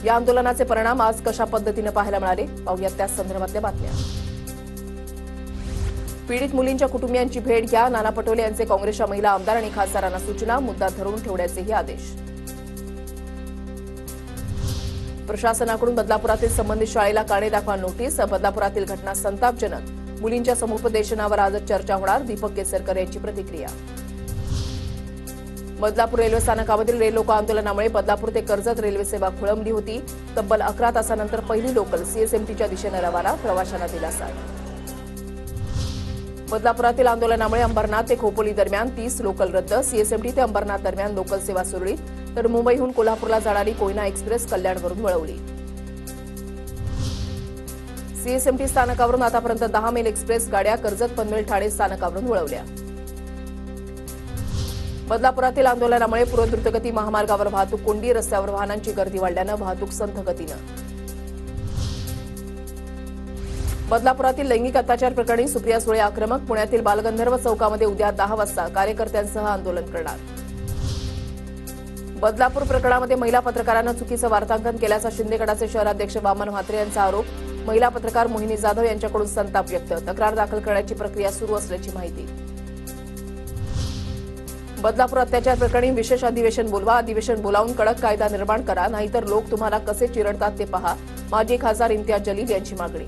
या आंदोलनाचे परिणाम आज कशा पद्धतीने पाहायला मिळाले पाहूयात त्या संदर्भातल्या बातम्या। पीडित मुलींच्या कुटुंबियांची भेट घ्या, नाना पटोले यांचे काँग्रेसच्या महिला आमदार आणि खासदारांना सूचना, मुद्दा धरून ठेवण्याचेही आदेश। प्रशासनाकडून बदलापुरातील संबंधित शाळेला कारणे दाखवा नोटीस, बदलापुरातील घटना संतापजनक, मुलींच्या समुपदेशनावर आजच चर्चा होणार, दीपक केसरकर यांची प्रतिक्रिया। बदलापूर रेल्वे स्थानकामधील रेल लोको आंदोलनामुळे बदलापूर ते कर्जत रेल्वे सेवा खोळंबली होती। तब्बल 11 तासानंतर पहिली लोकल सीएसएमटीच्या दिशेने रवाना, प्रवाशांना दिलासा। बदलापुरातील आंदोलनामुळे अंबरनाथ ते खोपोली दरम्यान 30 लोकल रद्द, सीएसएमटी ते अंबरनाथ दरम्यान लोकल सेवा सुरळीत, तर मुंबईहून कोल्हापूरला जाणारी कोयना एक्सप्रेस कल्याणवरून वळवली। सीएसएमटी स्थानकावरून आतापर्यंत 10 मेल एक्सप्रेस गाड्या कर्जत पनवेल ठाणे स्थानकावरून वळवल्या। बदलापुरातील आंदोलनामुळे पूर्व द्रुतगती महामार्गावर वाहतूक कोंडी, रस्त्यावर वाहनांची गर्दी वाढल्यानं वाहतूक संथ गतीनं। बदलापुरातील लैंगिक अत्याचार प्रकरणी सुप्रिया सुळे आक्रमक, पुण्यातील बालगंधर्व चौकामध्ये उद्या 10 वाजता कार्यकर्त्यांसह आंदोलन करणार। बदलापूर प्रकरणामध्ये महिला पत्रकारांना चुकीचं वार्तांकन केल्याचा शिंदे गटाचे शहराध्यक्ष वामन म्हात्रे यांचा आरोप, महिला पत्रकार मोहिनी जाधव यांच्याकडून संताप व्यक्त, तक्रार दाखल करण्याची प्रक्रिया सुरू असल्याची माहिती। बदलापूर अत्याचार प्रकरणी विशेष अधिवेशन बोलवा, अधिवेशन बोलावून कडक कायदा निर्माण करा, नाहीतर लोक तुम्हाला कसे चिरडतात ते पहा, माजी खासदार इम्तियाज जलील यांची मागणी।